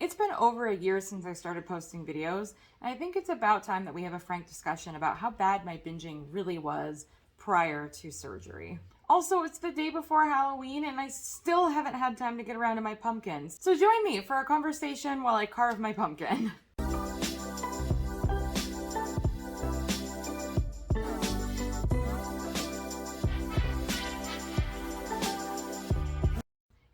It's been over a year since I started posting videos, and I think it's about time that we have a frank discussion about how bad my binging really was prior to surgery. Also, it's the day before Halloween, and I still haven't had time to get around to my pumpkins. So join me for a conversation while I carve my pumpkin.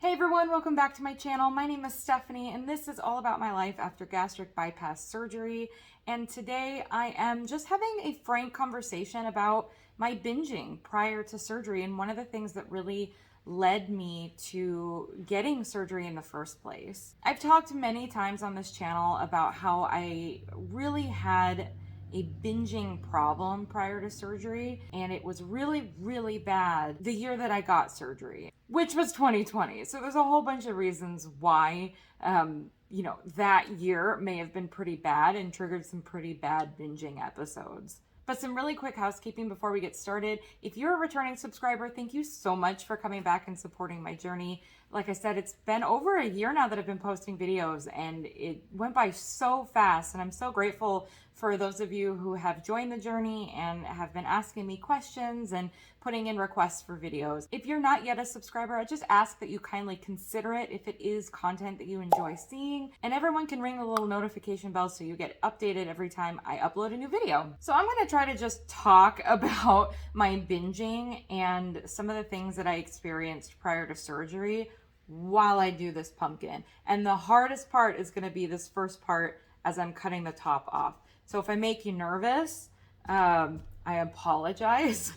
Hey everyone, welcome back to my channel. My name is Stephanie, and this is all about my life after gastric bypass surgery. And today I am just having a frank conversation about my binging prior to surgery, and one of the things that really led me to getting surgery in the first place. I've talked many times on this channel about how I really had a binging problem prior to surgery, and it was really bad the year that I got surgery, which was 2020. So there's a whole bunch of reasons why that year may have been pretty bad and triggered some pretty bad binging episodes. But some really quick housekeeping before we get started. If you're a returning subscriber, thank you so much for coming back and supporting my journey. Like I said, it's been over a year now that I've been posting videos, and it went by so fast, and I'm so grateful for those of you who have joined the journey and have been asking me questions and putting in requests for videos. If you're not yet a subscriber, I just ask that you kindly consider it if it is content that you enjoy seeing, and everyone can ring the little notification bell so you get updated every time I upload a new video. So I'm going to try to just talk about my binging and some of the things that I experienced prior to surgery while I do this pumpkin. And the hardest part is going to be this first part as I'm cutting the top off. So if I make you nervous, I apologize,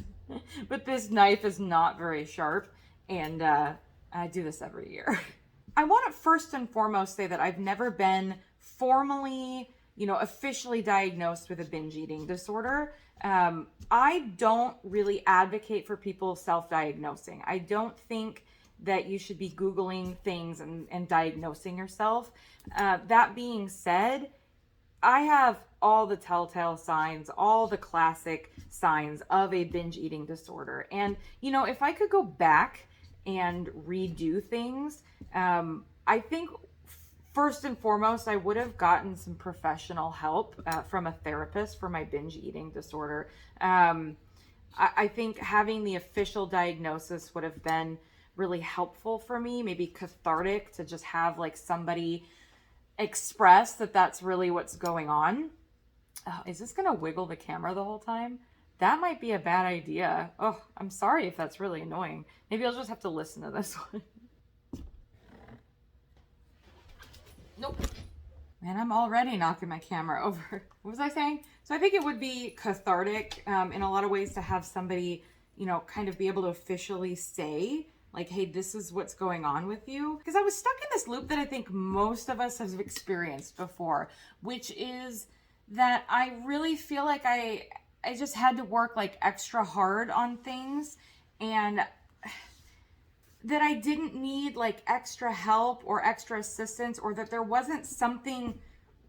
but this knife is not very sharp, and I do this every year. I want to first and foremost say that I've never been formally, officially diagnosed with a binge eating disorder. I don't really advocate for people self-diagnosing. I don't think that you should be Googling things and diagnosing yourself. That being said, I have all the telltale signs, all the classic signs of a binge eating disorder. And, if I could go back and redo things, I think first and foremost, I would have gotten some professional help from a therapist for my binge eating disorder. I think having the official diagnosis would have been really helpful for me, maybe cathartic, to just have like somebody express that that's really what's going on. Oh, is this gonna wiggle the camera the whole time? That might be a bad idea. Oh, I'm sorry if that's really annoying. Maybe I'll just have to listen to this one. Nope. Man, I'm already knocking my camera over. What was I saying? So I think it would be cathartic in a lot of ways to have somebody, kind of be able to officially say, like, hey, this is what's going on with you. Because I was stuck in this loop that I think most of us have experienced before, which is that I really feel like I just had to work like extra hard on things, and that I didn't need like extra help or extra assistance, or that there wasn't something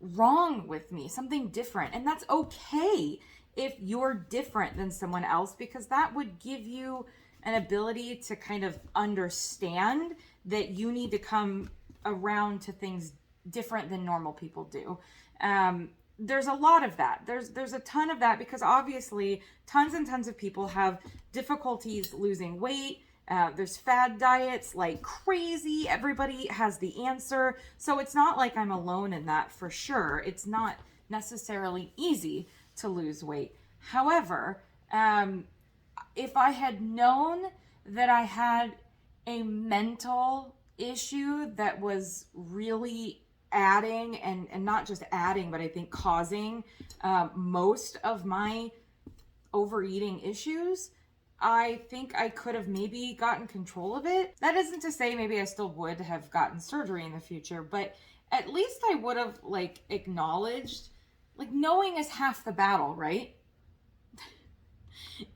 wrong with me, something different. And that's okay if you're different than someone else, because that would give you an ability to kind of understand that you need to come around to things different than normal people do. There's a lot of that. There's a ton of that, because obviously tons and tons of people have difficulties losing weight. There's fad diets like crazy. Everybody has the answer. So it's not like I'm alone in that, for sure. It's not necessarily easy to lose weight. However, if I had known that I had a mental issue that was really adding, and not just adding, but I think causing most of my overeating issues, I think I could have maybe gotten control of it. That isn't to say maybe I still would have gotten surgery in the future, but at least I would have like acknowledged, like, knowing is half the battle, right?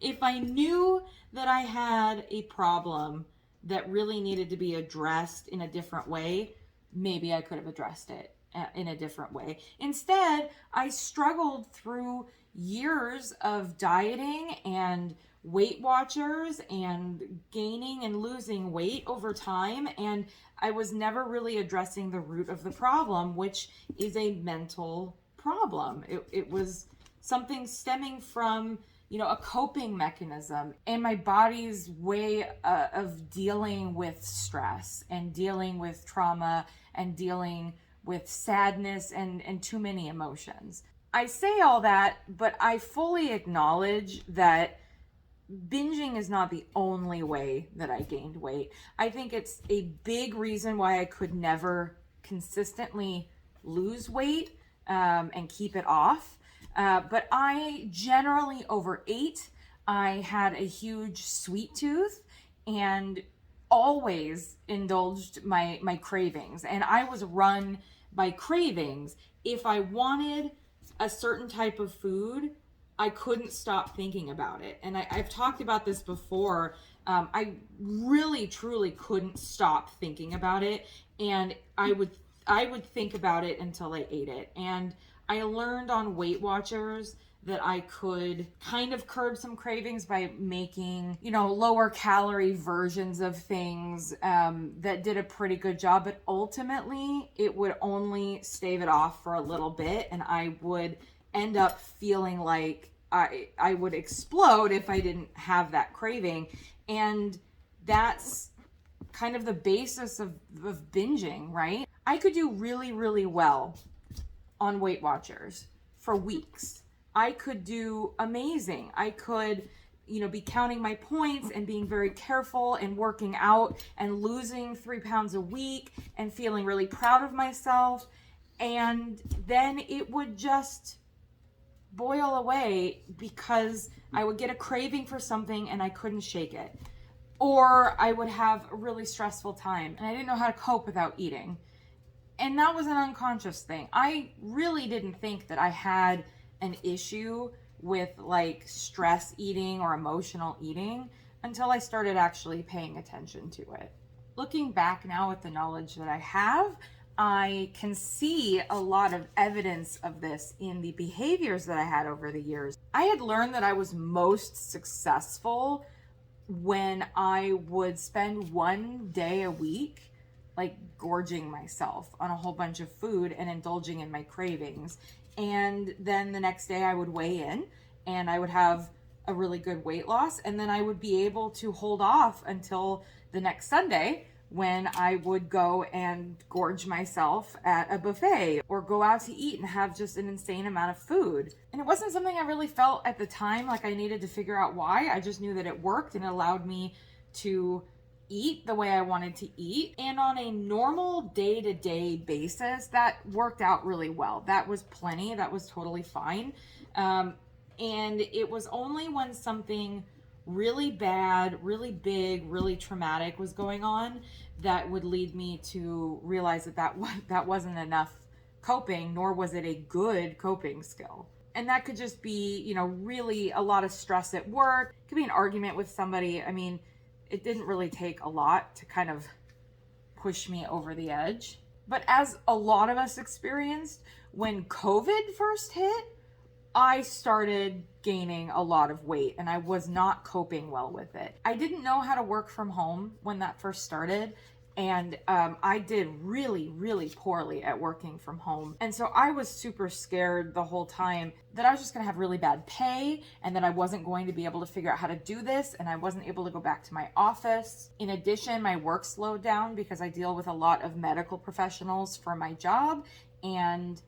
If I knew that I had a problem that really needed to be addressed in a different way, maybe I could have addressed it in a different way. Instead, I struggled through years of dieting and Weight Watchers and gaining and losing weight over time, and I was never really addressing the root of the problem, which is a mental problem. It was something stemming from, you know, a coping mechanism and my body's way of dealing with stress and dealing with trauma and dealing with sadness and too many emotions. I say all that, but I fully acknowledge that binging is not the only way that I gained weight. I think it's a big reason why I could never consistently lose weight and keep it off. But I generally overate. I had a huge sweet tooth and always indulged my cravings. And I was run by cravings. If I wanted a certain type of food, I couldn't stop thinking about it. And I've talked about this before. I really, truly couldn't stop thinking about it. And I would think about it until I ate it. And I learned on Weight Watchers that I could kind of curb some cravings by making, you know, lower calorie versions of things that did a pretty good job. But ultimately, it would only stave it off for a little bit. And I would end up feeling like I would explode if I didn't have that craving. And that's kind of the basis of binging, right? I could do really, really well on Weight Watchers for weeks. I could do amazing. I could, you know, be counting my points and being very careful and working out and losing 3 pounds a week and feeling really proud of myself. And then it would just boil away because I would get a craving for something and I couldn't shake it. Or I would have a really stressful time and I didn't know how to cope without eating. And that was an unconscious thing. I really didn't think that I had an issue with like stress eating or emotional eating until I started actually paying attention to it. Looking back now with the knowledge that I have, I can see a lot of evidence of this in the behaviors that I had over the years. I had learned that I was most successful when I would spend one day a week like gorging myself on a whole bunch of food and indulging in my cravings. And then the next day I would weigh in and I would have a really good weight loss. And then I would be able to hold off until the next Sunday when I would go and gorge myself at a buffet or go out to eat and have just an insane amount of food. And it wasn't something I really felt at the time like I needed to figure out why. I just knew that it worked and it allowed me to eat the way I wanted to eat. And on a normal day-to-day basis, that worked out really well. That was plenty. That was totally fine. And it was only when something really bad, really big, really traumatic was going on that would lead me to realize that wasn't enough coping, nor was it a good coping skill. And that could just be, you know, really a lot of stress at work. It could be an argument with somebody. I mean, it didn't really take a lot to kind of push me over the edge. But as a lot of us experienced, when COVID first hit, I started gaining a lot of weight and I was not coping well with it. I didn't know how to work from home when that first started. And I did really, really poorly at working from home. And so I was super scared the whole time that I was just going to have really bad pay and that I wasn't going to be able to figure out how to do this and I wasn't able to go back to my office. In addition, my work slowed down because I deal with a lot of medical professionals for my job, and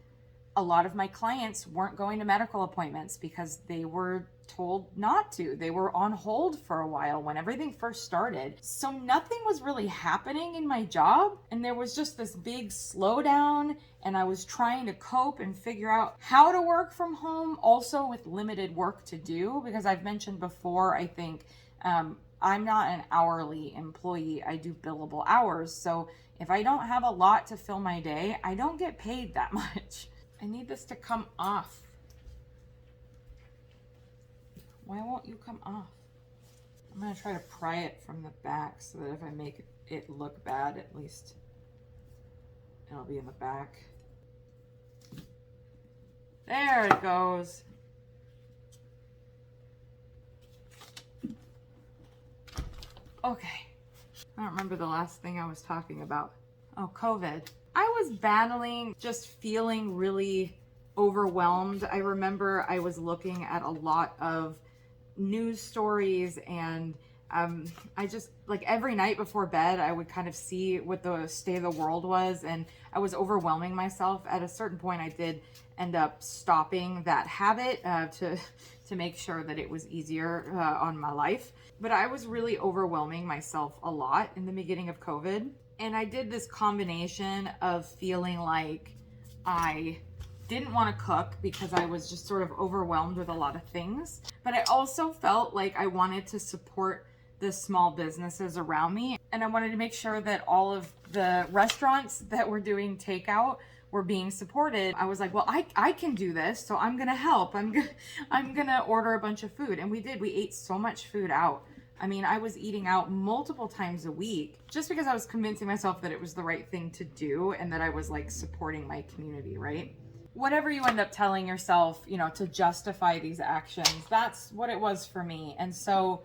a lot of my clients weren't going to medical appointments because they were told not to. They were on hold for a while when everything first started. So nothing was really happening in my job. And there was just this big slowdown. And I was trying to cope and figure out how to work from home, also with limited work to do. Because I've mentioned before, I think I'm not an hourly employee. I do billable hours. So if I don't have a lot to fill my day, I don't get paid that much. I need this to come off. Why won't you come off? I'm going to try to pry it from the back so that if I make it look bad, at least it'll be in the back. There it goes. Okay. I don't remember the last thing I was talking about. Oh, COVID. I was battling, just feeling really overwhelmed. I remember I was looking at a lot of news stories, and I just, like, every night before bed, I would kind of see what the state of the world was, and I was overwhelming myself. At a certain point, I did end up stopping that habit to make sure that it was easier on my life. But I was really overwhelming myself a lot in the beginning of COVID. And I did this combination of feeling like I didn't want to cook because I was just sort of overwhelmed with a lot of things. But I also felt like I wanted to support the small businesses around me. And I wanted to make sure that all of the restaurants that were doing takeout were being supported. I was like, well, I can do this, so I'm gonna help. I'm gonna order a bunch of food. And we did. We ate so much food out. I mean, I was eating out multiple times a week just because I was convincing myself that it was the right thing to do and that I was like supporting my community, right? Whatever you end up telling yourself, you know, to justify these actions, that's what it was for me. And so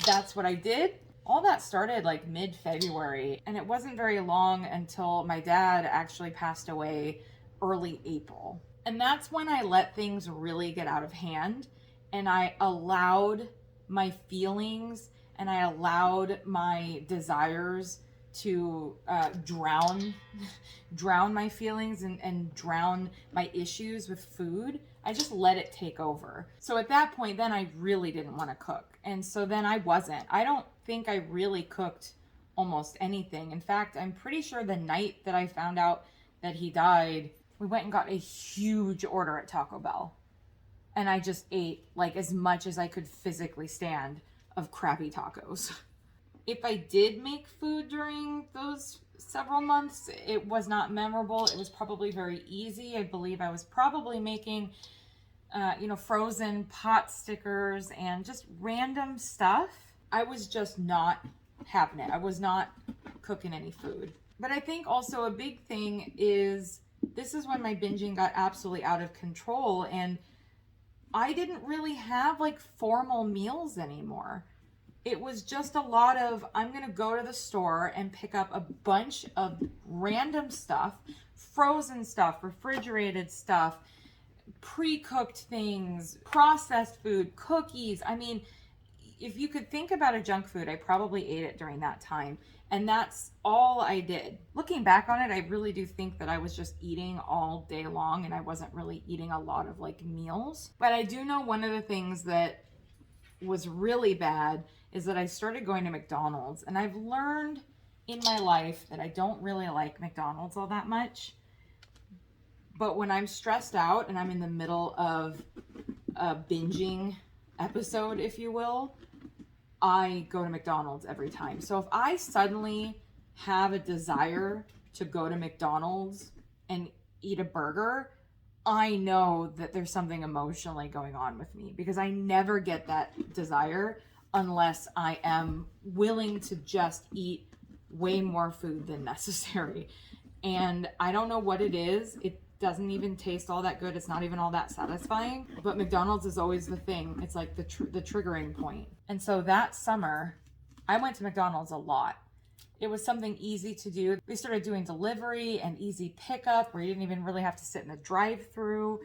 that's what I did. All that started like mid-February, and it wasn't very long until my dad actually passed away early April. And that's when I let things really get out of hand, and I allowed my feelings and I allowed my desires to drown my feelings and drown my issues with food. I just let it take over. So at that point, then I really didn't want to cook. And so then I don't think I really cooked almost anything. In fact, I'm pretty sure the night that I found out that he died, we went and got a huge order at Taco Bell. And I just ate like as much as I could physically stand of crappy tacos. If I did make food during those several months, it was not memorable. It was probably very easy. I believe I was probably making, frozen pot stickers and just random stuff. I was just not having it. I was not cooking any food. But I think also a big thing is this is when my binging got absolutely out of control, and I didn't really have like formal meals anymore. It was just a lot of, I'm going to go to the store and pick up a bunch of random stuff, frozen stuff, refrigerated stuff, pre-cooked things, processed food, cookies. I mean, if you could think about a junk food, I probably ate it during that time. And that's all I did. Looking back on it, I really do think that I was just eating all day long and I wasn't really eating a lot of like meals. But I do know one of the things that was really bad is that I started going to McDonald's. And I've learned in my life that I don't really like McDonald's all that much. But when I'm stressed out and I'm in the middle of a binging episode, if you will, I go to McDonald's every time. So if I suddenly have a desire to go to McDonald's and eat a burger, I know that there's something emotionally going on with me, because I never get that desire unless I am willing to just eat way more food than necessary. And I don't know what it is. It doesn't even taste all that good. It's not even all that satisfying. But McDonald's is always the thing. It's like the triggering point. And so that summer, I went to McDonald's a lot. It was something easy to do. They started doing delivery and easy pickup where you didn't even really have to sit in the drive-through.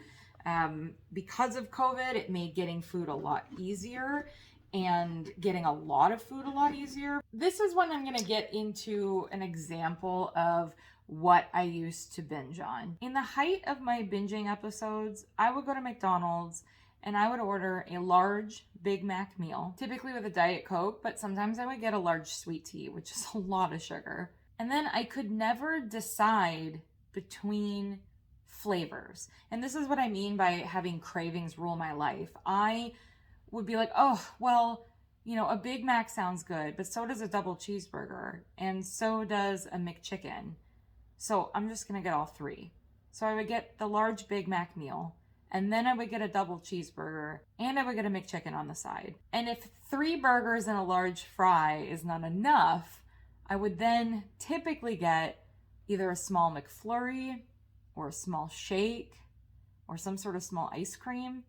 Because of COVID, it made getting food a lot easier and getting a lot of food a lot easier. This is when I'm going to get into an example of what I used to binge on. In the height of my binging episodes, I would go to McDonald's and I would order a large Big Mac meal, typically with a Diet Coke, but sometimes I would get a large sweet tea, which is a lot of sugar. And then I could never decide between flavors. And this is what I mean by having cravings rule my life. I would be like, oh, well, a Big Mac sounds good, but so does a double cheeseburger, and so does a McChicken. So I'm just going to get all three. So I would get the large Big Mac meal, and then I would get a double cheeseburger, and I would get a McChicken on the side. And if 3 burgers and a large fry is not enough, I would then typically get either a small McFlurry or a small shake or some sort of small ice cream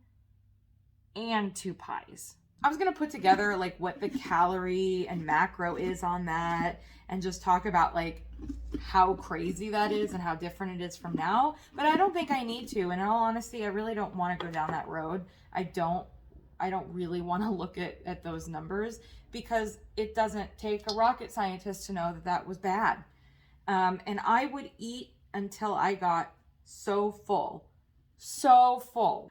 and 2 pies. I was going to put together like what the calorie and macro is on that and just talk about like how crazy that is and how different it is from now. But I don't think I need to. And in all honesty, I really don't want to go down that road. I don't really want to look at those numbers because it doesn't take a rocket scientist to know that that was bad. And I would eat until I got so full,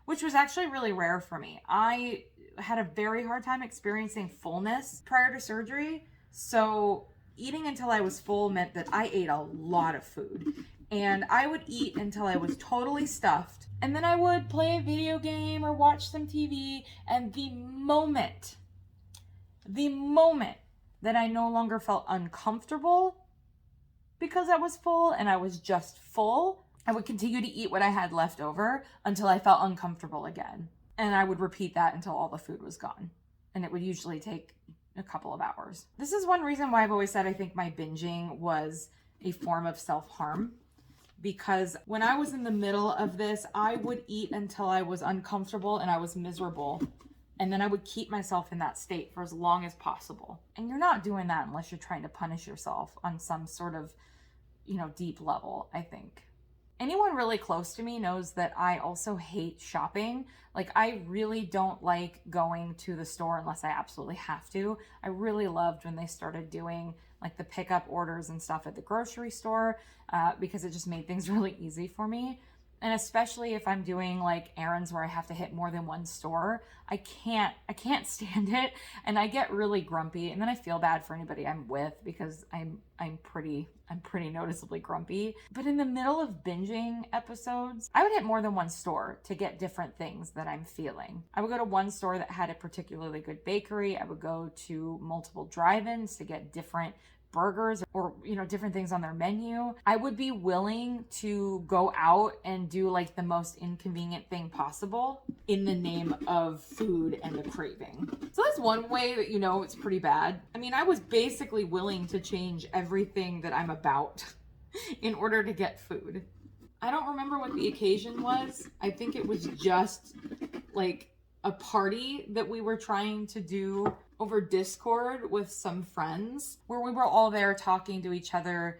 which was actually really rare for me. I had a very hard time experiencing fullness prior to surgery. So eating until I was full meant that I ate a lot of food. And I would eat until I was totally stuffed. And then I would play a video game or watch some TV. And the moment that I no longer felt uncomfortable because I was full and I was just full, I would continue to eat what I had left over until I felt uncomfortable again. And I would repeat that until all the food was gone. And it would usually take a couple of hours. This is one reason why I've always said I think my binging was a form of self-harm. Because when I was in the middle of this, I would eat until I was uncomfortable and I was miserable. And then I would keep myself in that state for as long as possible. And you're not doing that unless you're trying to punish yourself on some sort of, deep level, I think. Anyone really close to me knows that I also hate shopping. Like, I really don't like going to the store unless I absolutely have to. I really loved when they started doing like the pickup orders and stuff at the grocery store because it just made things really easy for me. And especially if I'm doing like errands where I have to hit more than one store, I can't stand it. And I get really grumpy. And then I feel bad for anybody I'm with because I'm pretty noticeably grumpy. But in the middle of binging episodes, I would hit more than one store to get different things that I'm feeling. I would go to one store that had a particularly good bakery. I would go to multiple drive-ins to get different burgers or different things on their menu. I would be willing to go out and do like the most inconvenient thing possible in the name of food and a craving. So that's one way that it's pretty bad. I mean, I was basically willing to change everything that I'm about in order to get food. I don't remember what the occasion was. I think it was just like a party that we were trying to do over Discord with some friends where we were all there talking to each other,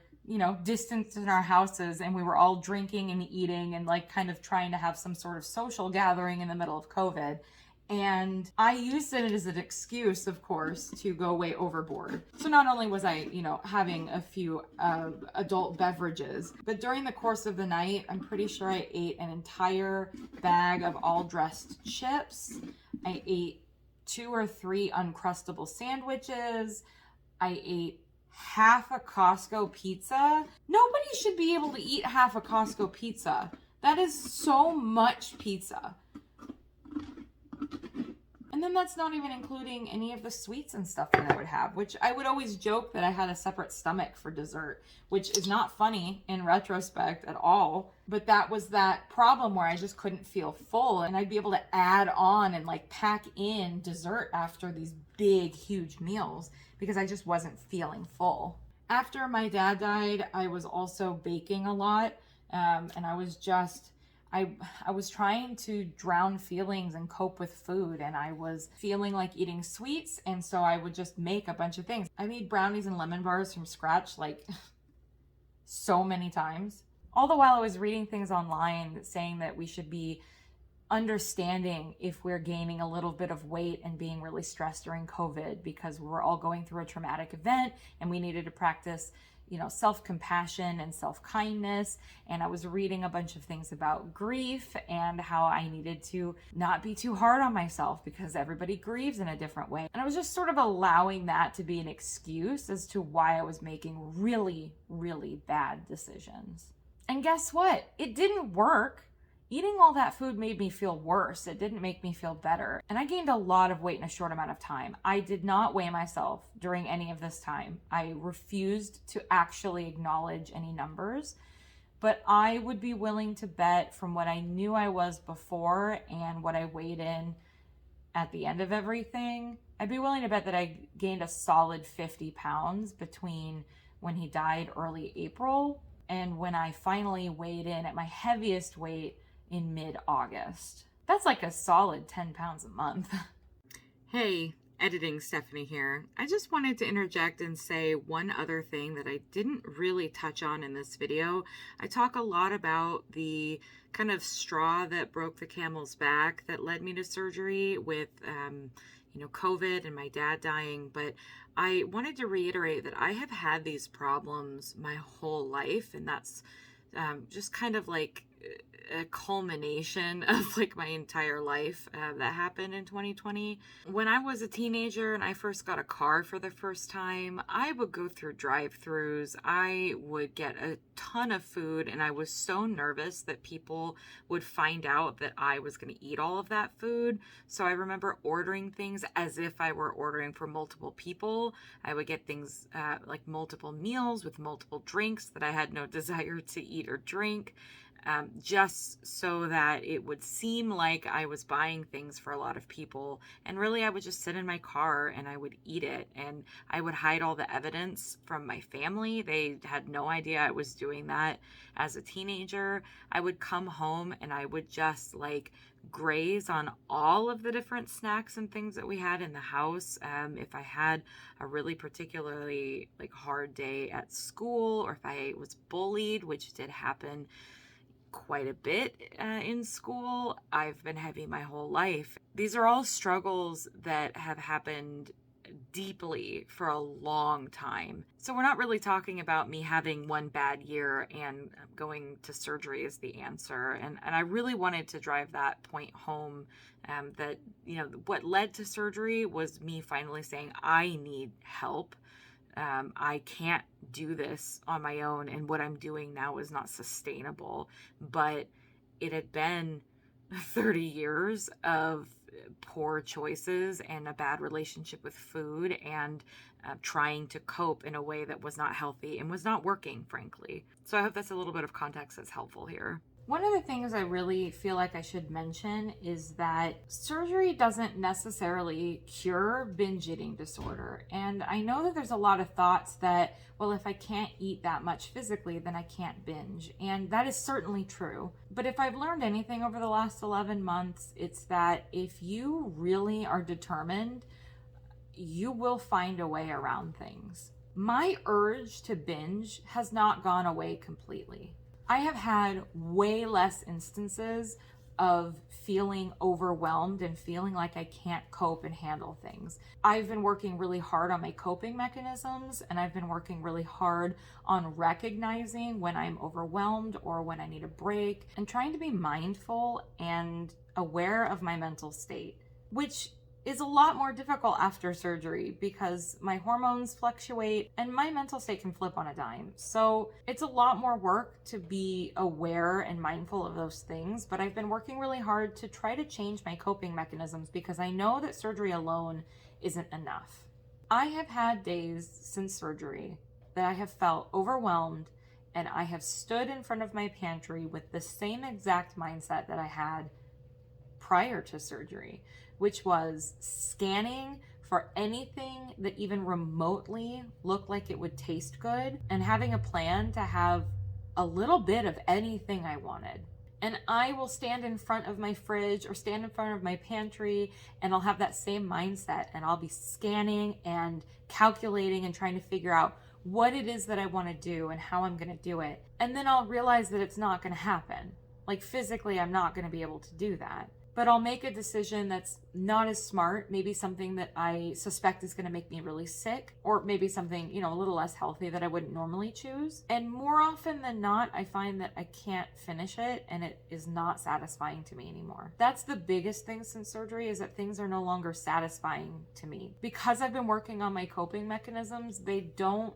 distanced in our houses, and we were all drinking and eating and like kind of trying to have some sort of social gathering in the middle of COVID. And I used it as an excuse, of course, to go way overboard. So not only was I, having a few adult beverages, but during the course of the night, I'm pretty sure I ate an entire bag of all dressed chips. I ate 2 or 3 Uncrustable sandwiches. I ate half a Costco pizza. Nobody should be able to eat half a Costco pizza. That is so much pizza. And then that's not even including any of the sweets and stuff that I would have, which I would always joke that I had a separate stomach for dessert, which is not funny in retrospect at all. But that was that problem where I just couldn't feel full, and I'd be able to add on and like pack in dessert after these big, huge meals because I just wasn't feeling full. After my dad died, I was also baking a lot, and I was just... I was trying to drown feelings and cope with food, and I was feeling like eating sweets, and so I would just make a bunch of things. I made brownies and lemon bars from scratch like so many times. All the while I was reading things online saying that we should be understanding if we're gaining a little bit of weight and being really stressed during COVID because we're all going through a traumatic event and we needed to practice self-compassion and self-kindness. And I was reading a bunch of things about grief and how I needed to not be too hard on myself because everybody grieves in a different way. And I was just sort of allowing that to be an excuse as to why I was making really, really bad decisions. And guess what? It didn't work. Eating all that food made me feel worse. It didn't make me feel better. And I gained a lot of weight in a short amount of time. I did not weigh myself during any of this time. I refused to actually acknowledge any numbers. But I would be willing to bet from what I knew I was before and what I weighed in at the end of everything, I'd be willing to bet that I gained a solid 50 pounds between when he died early April and when I finally weighed in at my heaviest weight in mid-August. That's like a solid 10 pounds a month. Hey, editing Stephanie here. I just wanted to interject and say one other thing that I didn't really touch on in this video. I talk a lot about the kind of straw that broke the camel's back that led me to surgery with, COVID and my dad dying. But I wanted to reiterate that I have had these problems my whole life, and that's just kind of like a culmination of like my entire life that happened in 2020. When I was a teenager and I first got a car for the first time, I would go through drive-throughs. I would get a ton of food, and I was so nervous that people would find out that I was going to eat all of that food. So I remember ordering things as if I were ordering for multiple people. I would get things like multiple meals with multiple drinks that I had no desire to eat or drink. Just so that it would seem like I was buying things for a lot of people. And really, I would just sit in my car and I would eat it. And I would hide all the evidence from my family. They had no idea I was doing that as a teenager. I would come home and I would just like graze on all of the different snacks and things that we had in the house. If I had a really particularly like hard day at school, or if I was bullied, which did happen quite a bit in school. I've been heavy my whole life. These are all struggles that have happened deeply for a long time. So we're not really talking about me having one bad year and going to surgery is the answer. And I really wanted to drive that point home, that, what led to surgery was me finally saying, I need help. I can't do this on my own, and what I'm doing now is not sustainable. But it had been 30 years of poor choices and a bad relationship with food, and trying to cope in a way that was not healthy and was not working, frankly. So I hope that's a little bit of context that's helpful here. One of the things I really feel like I should mention is that surgery doesn't necessarily cure binge eating disorder. And I know that there's a lot of thoughts that, well, if I can't eat that much physically, then I can't binge. And that is certainly true. But if I've learned anything over the last 11 months, it's that if you really are determined, you will find a way around things. My urge to binge has not gone away completely. I have had way less instances of feeling overwhelmed and feeling like I can't cope and handle things. I've been working really hard on my coping mechanisms, and I've been working really hard on recognizing when I'm overwhelmed or when I need a break, and trying to be mindful and aware of my mental state, which is a lot more difficult after surgery because my hormones fluctuate and my mental state can flip on a dime. So it's a lot more work to be aware and mindful of those things, but I've been working really hard to try to change my coping mechanisms because I know that surgery alone isn't enough. I have had days since surgery that I have felt overwhelmed, and I have stood in front of my pantry with the same exact mindset that I had prior to surgery, which was scanning for anything that even remotely looked like it would taste good, and having a plan to have a little bit of anything I wanted. And I will stand in front of my fridge or stand in front of my pantry, and I'll have that same mindset, and I'll be scanning and calculating and trying to figure out what it is that I want to do and how I'm going to do it. And then I'll realize that it's not going to happen. Like physically, I'm not going to be able to do that. But I'll make a decision that's not as smart, maybe something that I suspect is going to make me really sick, or maybe something, a little less healthy that I wouldn't normally choose. And more often than not, I find that I can't finish it, and it is not satisfying to me anymore. That's the biggest thing since surgery, is that things are no longer satisfying to me. Because I've been working on my coping mechanisms, they don't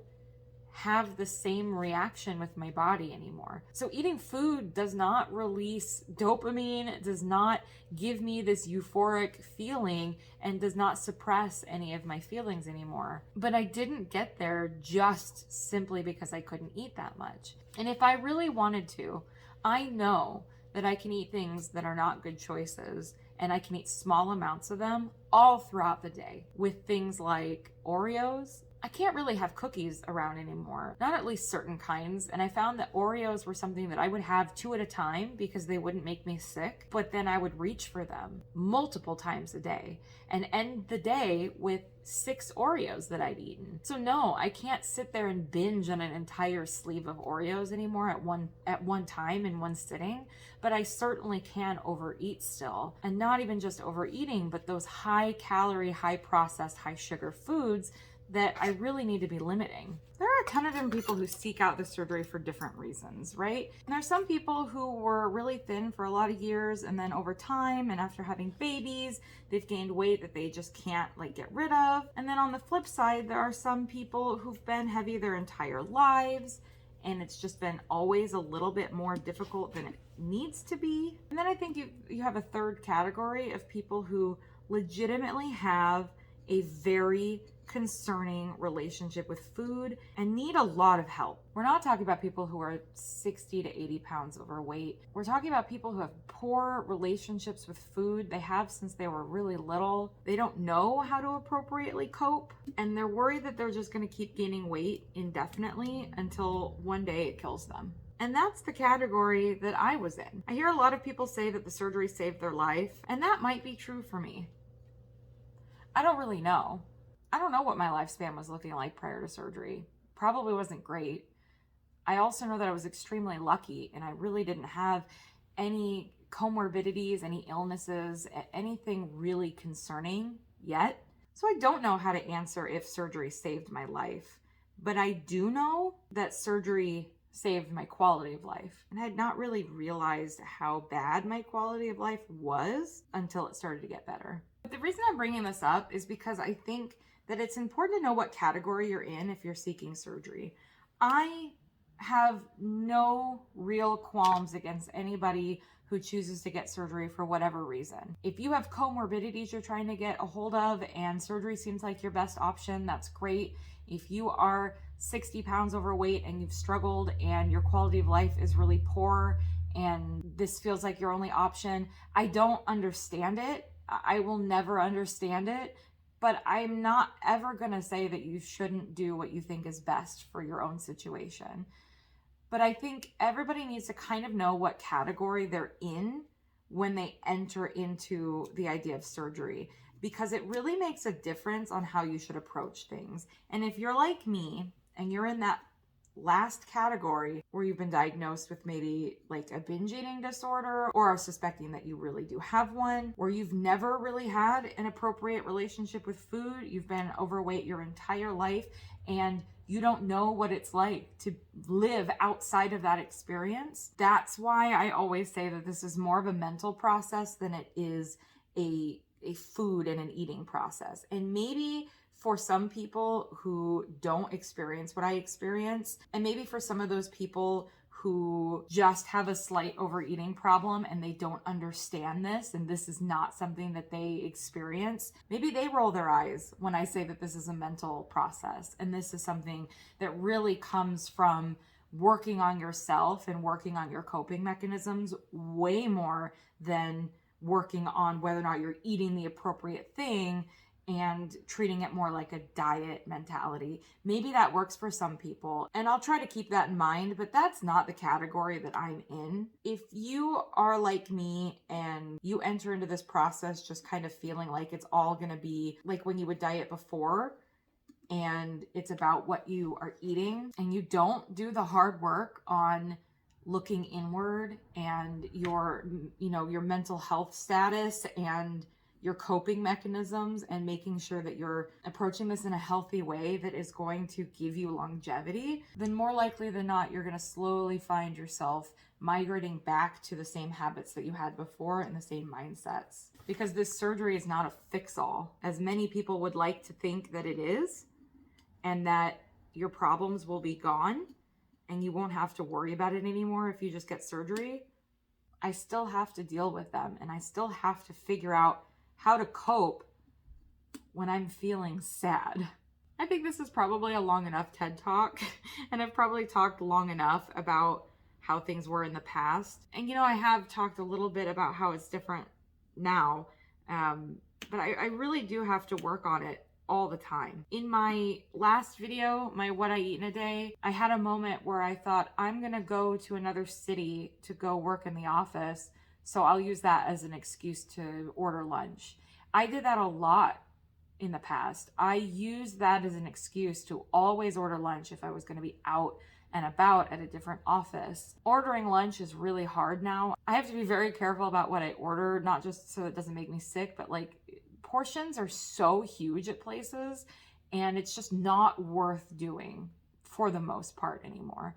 have the same reaction with my body anymore. So eating food does not release dopamine, does not give me this euphoric feeling, and does not suppress any of my feelings anymore. But I didn't get there just simply because I couldn't eat that much. And if I really wanted to, I know that I can eat things that are not good choices, and I can eat small amounts of them all throughout the day with things like Oreos, I can't really have cookies around anymore, not at least certain kinds. And I found that Oreos were something that I would have 2 at a time because they wouldn't make me sick, but then I would reach for them multiple times a day and end the day with 6 Oreos that I'd eaten. So no, I can't sit there and binge on an entire sleeve of Oreos anymore at one time in one sitting, but I certainly can overeat still. And not even just overeating, but those high calorie, high processed, high sugar foods that I really need to be limiting. There are a ton of different people who seek out the surgery for different reasons, right? And there's some people who were really thin for a lot of years, and then over time and after having babies, they've gained weight that they just can't like get rid of. And then on the flip side, there are some people who've been heavy their entire lives, and it's just been always a little bit more difficult than it needs to be. And then I think you have a third category of people who legitimately have a very concerning relationship with food and need a lot of help. We're not talking about people who are 60 to 80 pounds overweight. We're talking about people who have poor relationships with food. They have since they were really little. They don't know how to appropriately cope, and they're worried that they're just going to keep gaining weight indefinitely until one day it kills them. And that's the category that I was in. I hear a lot of people say that the surgery saved their life, and that might be true for me. I don't really know. I don't know what my lifespan was looking like prior to surgery. Probably wasn't great. I also know that I was extremely lucky and I really didn't have any comorbidities, any illnesses, anything really concerning yet. So I don't know how to answer if surgery saved my life, but I do know that surgery saved my quality of life. And I had not really realized how bad my quality of life was until it started to get better. But the reason I'm bringing this up is because I think that it's important to know what category you're in if you're seeking surgery. I have no real qualms against anybody who chooses to get surgery for whatever reason. If you have comorbidities you're trying to get a hold of and surgery seems like your best option, that's great. If you are 60 pounds overweight and you've struggled and your quality of life is really poor and this feels like your only option, I don't understand it. I will never understand it. But I'm not ever going to say that you shouldn't do what you think is best for your own situation. But I think everybody needs to kind of know what category they're in when they enter into the idea of surgery, because it really makes a difference on how you should approach things. And if you're like me and you're in that last category where you've been diagnosed with maybe like a binge eating disorder or are suspecting that you really do have one, or you've never really had an appropriate relationship with food, you've been overweight your entire life and you don't know what it's like to live outside of that experience, that's why I always say that this is more of a mental process than it is a food and an eating process. And maybe for some people who don't experience what I experience, and maybe for some of those people who just have a slight overeating problem and they don't understand this, and this is not something that they experience, maybe they roll their eyes when I say that this is a mental process. And this is something that really comes from working on yourself and working on your coping mechanisms way more than working on whether or not you're eating the appropriate thing and treating it more like a diet mentality. Maybe that works for some people, and I'll try to keep that in mind, but that's not the category that I'm in. If you are like me and you enter into this process just kind of feeling like it's all gonna be like when you would diet before, and it's about what you are eating, and you don't do the hard work on looking inward and your mental health status and your coping mechanisms and making sure that you're approaching this in a healthy way that is going to give you longevity, then more likely than not, you're going to slowly find yourself migrating back to the same habits that you had before and the same mindsets. Because this surgery is not a fix-all, as many people would like to think that it is, and that your problems will be gone and you won't have to worry about it anymore if you just get surgery. I still have to deal with them, and I still have to figure out how to cope when I'm feeling sad. I think this is probably a long enough TED Talk, and I've probably talked long enough about how things were in the past. And I have talked a little bit about how it's different now, but I really do have to work on it all the time. In my last video, my what I eat in a day, I had a moment where I thought I'm gonna go to another city to go work in the office, so I'll use that as an excuse to order lunch. I did that a lot in the past. I used that as an excuse to always order lunch if I was gonna be out and about at a different office. Ordering lunch is really hard now. I have to be very careful about what I order, not just so it doesn't make me sick, but like portions are so huge at places and it's just not worth doing for the most part anymore.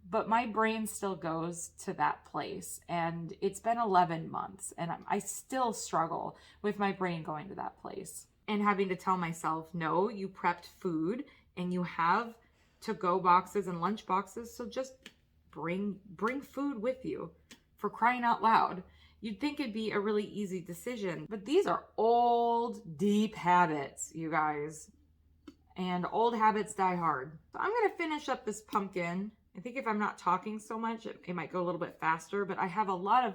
But my brain still goes to that place, and it's been 11 months and I still struggle with my brain going to that place and having to tell myself, no, you prepped food and you have to-go boxes and lunch boxes, so just bring food with you, for crying out loud. You'd think it'd be a really easy decision, but these are old, deep habits, you guys. And old habits die hard. So I'm gonna finish up this pumpkin. I think if I'm not talking so much, it might go a little bit faster, but I have a lot of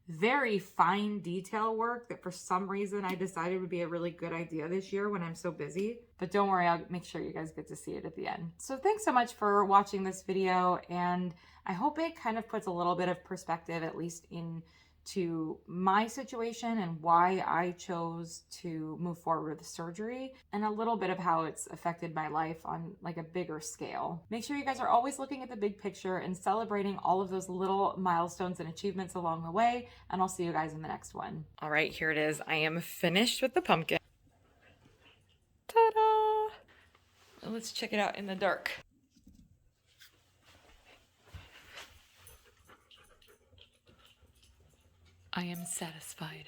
very fine detail work that for some reason I decided would be a really good idea this year when I'm so busy. But don't worry, I'll make sure you guys get to see it at the end. So thanks so much for watching this video, and I hope it kind of puts a little bit of perspective, at least into my situation and why I chose to move forward with surgery, and a little bit of how it's affected my life on like a bigger scale. Make sure you guys are always looking at the big picture and celebrating all of those little milestones and achievements along the way, and I'll see you guys in the next one. All right, here it is. I am finished with the pumpkin. Ta-da! Let's check it out in the dark. I am satisfied.